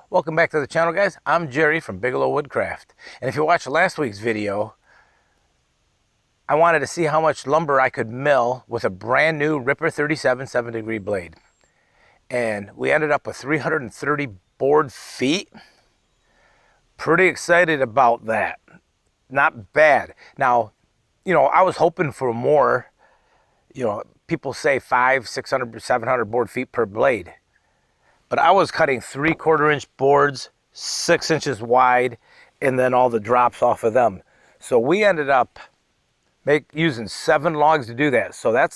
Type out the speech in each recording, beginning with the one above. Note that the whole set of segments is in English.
Welcome back to the channel, guys. I'm Jerry from Bigelow Woodcraft. And if you watched last week's video, I wanted to see how much lumber I could mill with a brand new Ripper37 7-degree blade. And we ended up with 330 board feet. Pretty excited about that. Not bad. Now, I was hoping for more. People say 500, 600, 700 board feet per blade. But I was cutting 3/4 inch boards, 6 inches wide, and then all the drops off of them. So we ended up using 7 logs to do that. So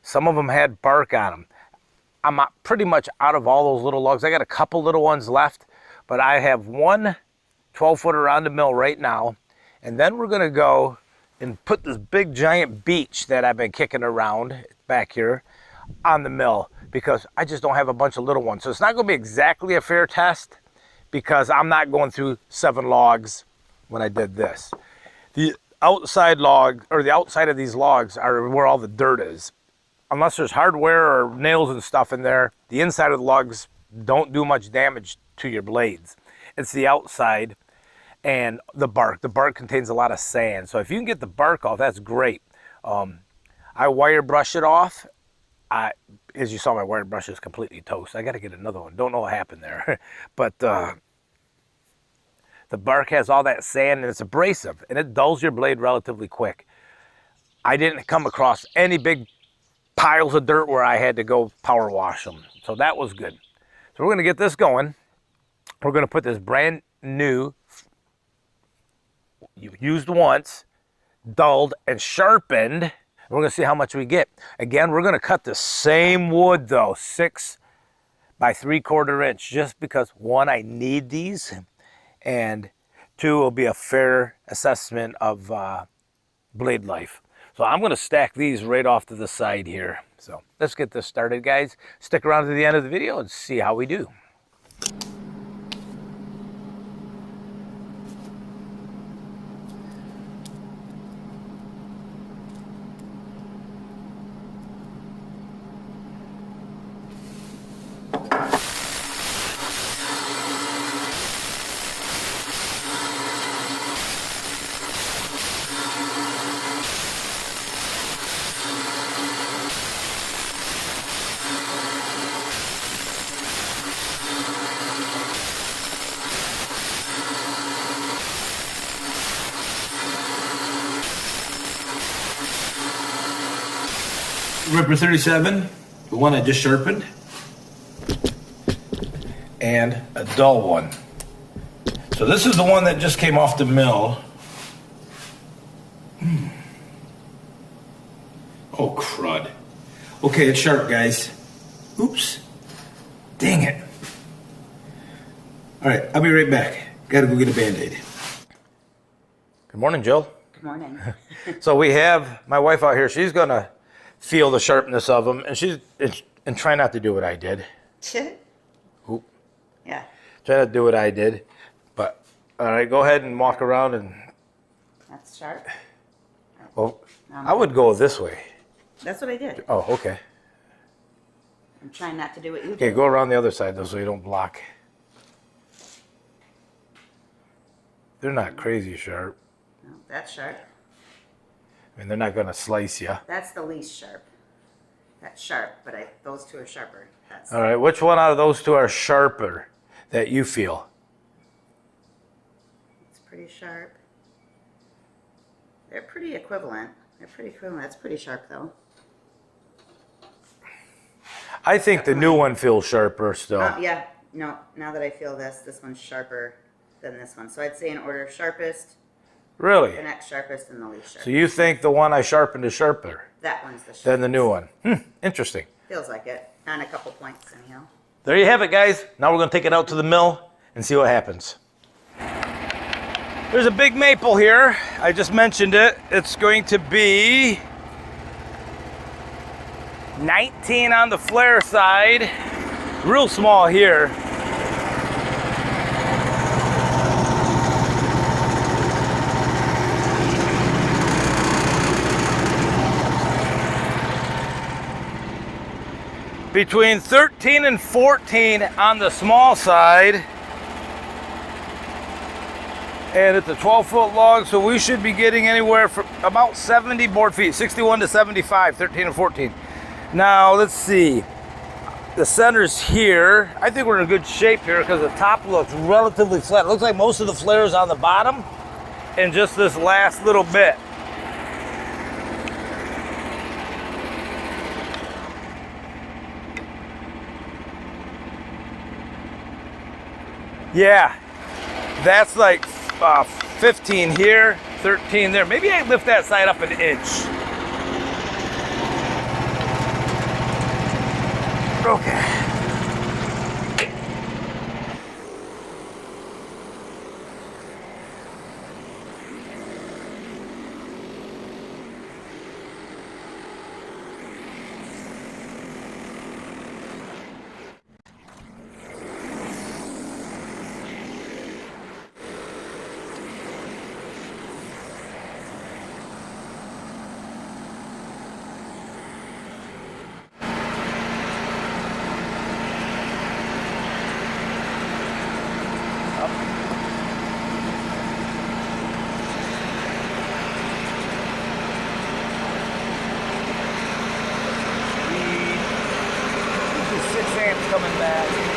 some of them had bark on them. I'm pretty much out of all those little logs. I got a couple little ones left, but I have one 12-footer on the mill right now. And then we're gonna go and put this big giant beech that I've been kicking around back here on the mill, because I just don't have a bunch of little ones. So it's not gonna be exactly a fair test because I'm not going through 7 logs when I did this. The outside log, or the outside of these logs, are where all the dirt is. Unless there's hardware or nails and stuff in there, the inside of the logs don't do much damage to your blades. It's the outside and the bark. The bark contains a lot of sand. So if you can get the bark off, that's great. I wire brush it off. As you saw, my wire brush is completely toast. I got to get another one. Don't know what happened there. But the bark has all that sand and it's abrasive and it dulls your blade relatively quick. I didn't come across any big piles of dirt where I had to go power wash them. So that was good. So we're going to get this going. We're going to put this brand new, used once, dulled and sharpened. We're going to see how much we get. Again, we're going to cut the same wood though, 6 by 3/4 inch, just because 1, I need these, and 2, will be a fair assessment of blade life. So I'm going to stack these right off to the side here. So let's get this started, guys. Stick around to the end of the video and see how we do. Ripper37, the one I just sharpened, and a dull one. So this is the one that just came off the mill. Oh, crud. Okay, it's sharp, guys. Oops. Dang it. All right, I'll be right back. Gotta go get a Band-Aid. Good morning, Jill. Good morning. So we have my wife out here. She's gonna feel the sharpness of them, and try not to do what I did. Oop. Yeah. Try not to do what I did. But all right, go ahead and walk around and. That's sharp. Well, I would go this way. That's what I did. Oh, okay. I'm trying not to do what you did. Okay, go around the other side though, so you don't block. They're not crazy sharp. No, that's sharp. I mean, they're not gonna slice you. That's the least sharp. That's sharp, but those 2 are sharper. That's All right, which one out of those 2 are sharper that you feel? It's pretty sharp. They're pretty equivalent. That's pretty sharp though. I think the new one feels sharper still. Yeah. No, now that I feel this one's sharper than this one. So I'd say in order of sharpest, Really? the next sharpest, and the least sharp. So you think the one I sharpened is sharper That one's the sharpest. than the new one? Interesting. Feels like it. On a couple points anyhow. There you have it, guys. Now we're going to take it out to the mill and see what happens. There's a big maple here. I just mentioned it. It's going to be 19 on the flare side. Real small here. between 13 and 14 on the small side. And it's a 12-foot log, so we should be getting anywhere from about 70 board feet, 61 to 75, 13 and 14. Now, let's see. The center's here. I think we're in good shape here because the top looks relatively flat. It looks like most of the flare is on the bottom and just this last little bit. Yeah, that's like 15 here, 13 there. Maybe I lift that side up an inch. Okay. Coming back.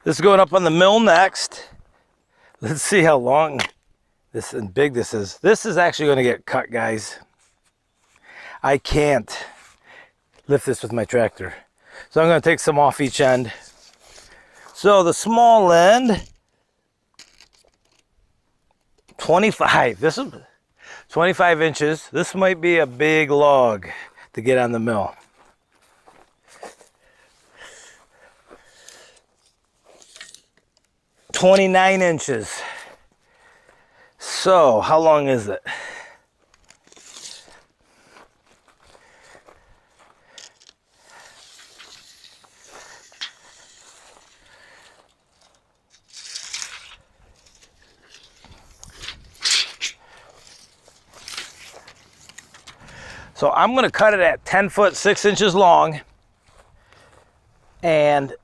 This is going up on the mill next. Let's see how long this and big this is. This is actually going to get cut, guys. I can't lift this with my tractor. So I'm going to take some off each end. So the small end, 25. This is 25 inches. This might be a big log to get on the mill. $29 inches. So how long is it? So I'm going to cut it at 10 foot 6 inches long and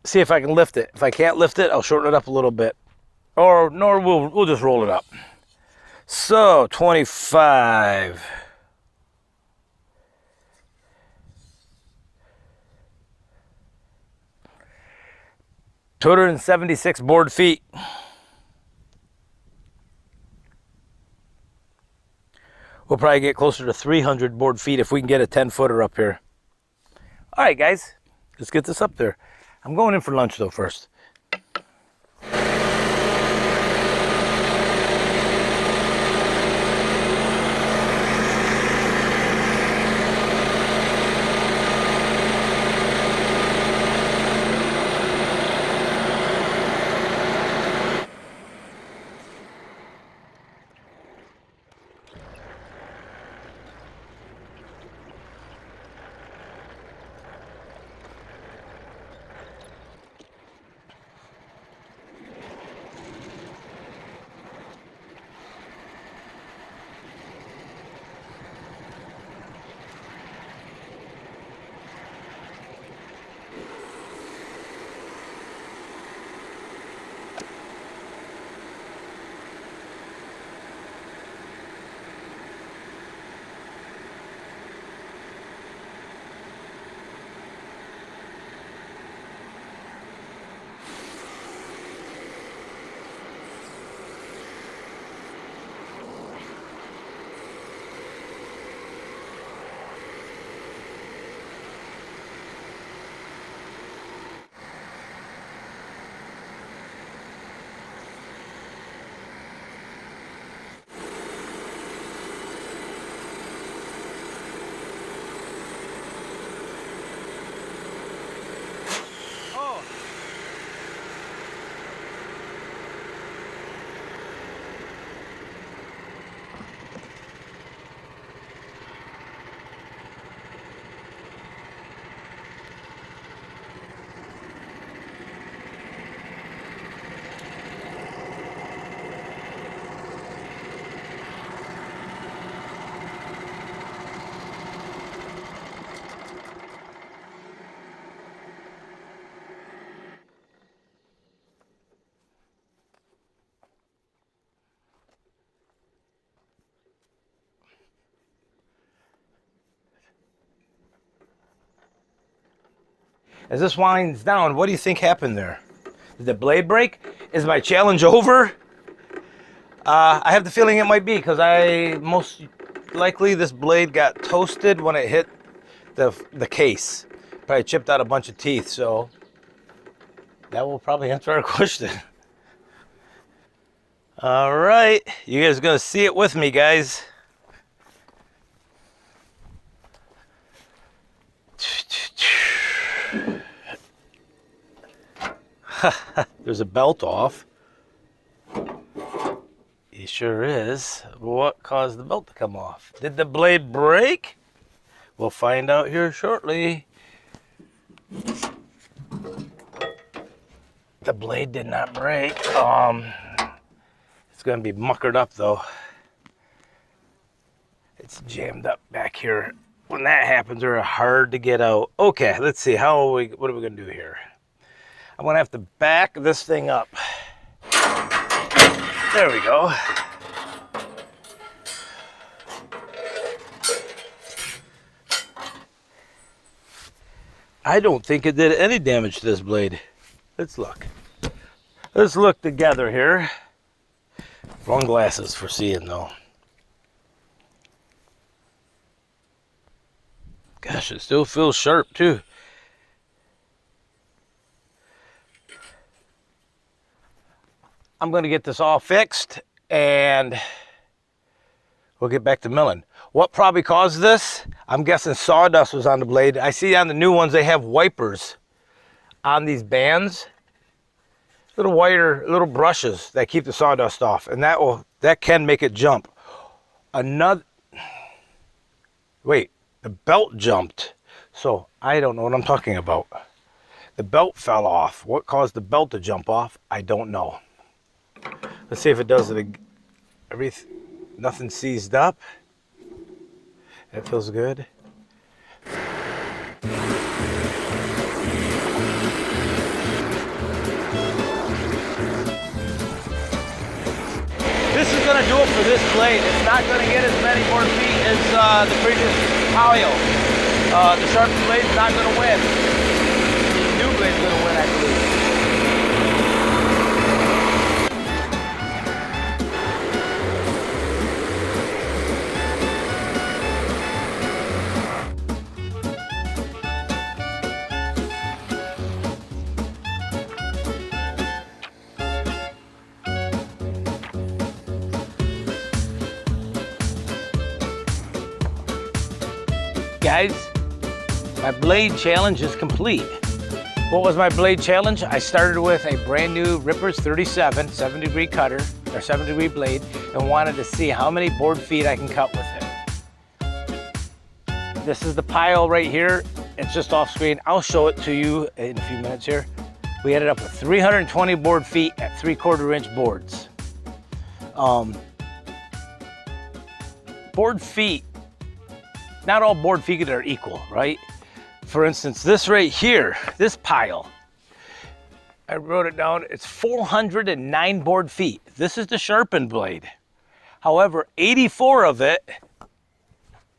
see if I can lift it. If I can't lift it, I'll shorten it up a little bit, or we'll just roll it up. So 25. 276 board feet. We'll probably get closer to 300 board feet if we can get a 10-footer up here. All right, guys, let's get this up there. I'm going in for lunch though first. As this winds down, what do you think happened there? Did the blade break? Is my challenge over? I have the feeling it might be, because most likely this blade got toasted when it hit the case. Probably chipped out a bunch of teeth, so that will probably answer our question. All right, you guys are gonna see it with me, guys. There's a belt off. He sure is. What caused the belt to come off? Did the blade break? We'll find out here shortly. The blade did not break. It's gonna be muckered up though. It's jammed up back here. When that happens, they're hard to get out. Okay, let's see. What are we gonna do here? I'm gonna have to back this thing up. There we go. I don't think it did any damage to this blade. Let's look. Let's look together here. Wrong glasses for seeing though. Gosh, it still feels sharp too. I'm going to get this all fixed and we'll get back to milling. What probably caused this? I'm guessing sawdust was on the blade. I see on the new ones they have wipers on these bands. Little brushes that keep the sawdust off, and that can make it jump. Wait, the belt jumped. So I don't know what I'm talking about. The belt fell off. What caused the belt to jump off? I don't know. Let's see if it does it. Nothing seized up. That feels good. This is going to do it for this blade. It's not going to get as many more feet as the previous Palio. The Sharpened blade's not going to win. The new blade's going to win, I believe. guys, my blade challenge is complete. What was my blade challenge? I started with a brand new Ripper37 7-degree cutter, or 7-degree blade, and wanted to see how many board feet I can cut with it. This is the pile right here. It's just off screen. I'll show it to you in a few minutes here. We ended up with 320 board feet at 3/4 inch boards. Board feet, not all board feet are equal, right? For instance, this right here, this pile, I wrote it down, it's 409 board feet. This is the sharpened blade. However, 84 of it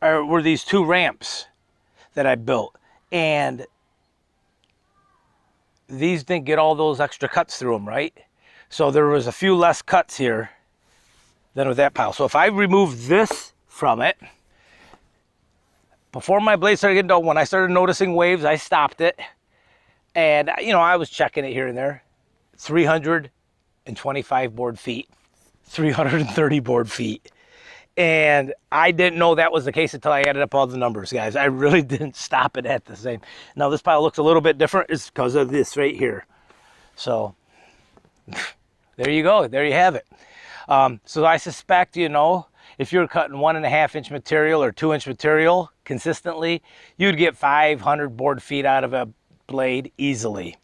were these 2 ramps that I built. And these didn't get all those extra cuts through them, right? So there was a few less cuts here than with that pile. So if I remove this from it, before my blade started getting dull, when I started noticing waves, I stopped it. And, you know, I was checking it here and there. 325 board feet, 330 board feet. And I didn't know that was the case until I added up all the numbers, guys. I really didn't stop it at the same. Now, this pile looks a little bit different. It's because of this right here. So, there you go. There you have it. So I suspect, you know, if you're cutting 1.5 inch material or 2 inch material consistently, you'd get 500 board feet out of a blade easily.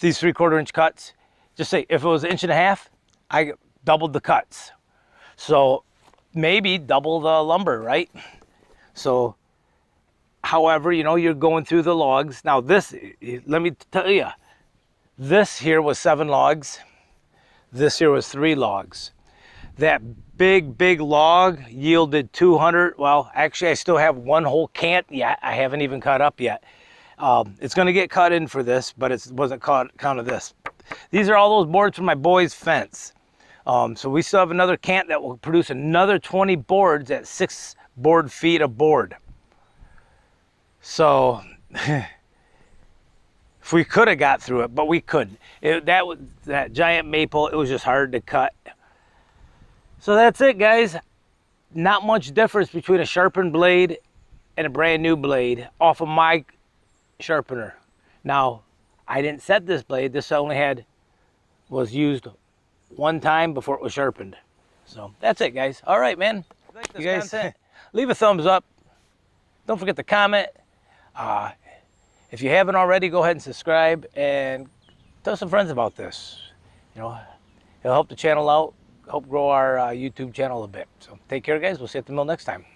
These 3/4 inch cuts, just say if it was 1.5 inches, I doubled the cuts. So maybe double the lumber, right? So, however, you know, you're going through the logs. Now this, let me tell you, this here was 7 logs. This here was 3 logs. That big log yielded 200. Well, actually, I still have 1 whole cant yet. I haven't even cut up yet. It's going to get cut in for this, but it wasn't counted this. These are all those boards from my boy's fence. So we still have another cant that will produce another 20 boards at 6 board feet a board. So if we could have got through it, but we couldn't. That giant maple, it was just hard to cut. So that's it, guys. Not much difference between a sharpened blade and a brand new blade off of my sharpener. Now, I didn't set this blade. This only was used 1 time before it was sharpened. So that's it, guys. All right, man. Like this content, leave a thumbs up. Don't forget to comment. If you haven't already, go ahead and subscribe and tell some friends about this. You know, it'll help the channel out, help grow our YouTube channel a bit. So take care, guys. We'll see you at the mill next time.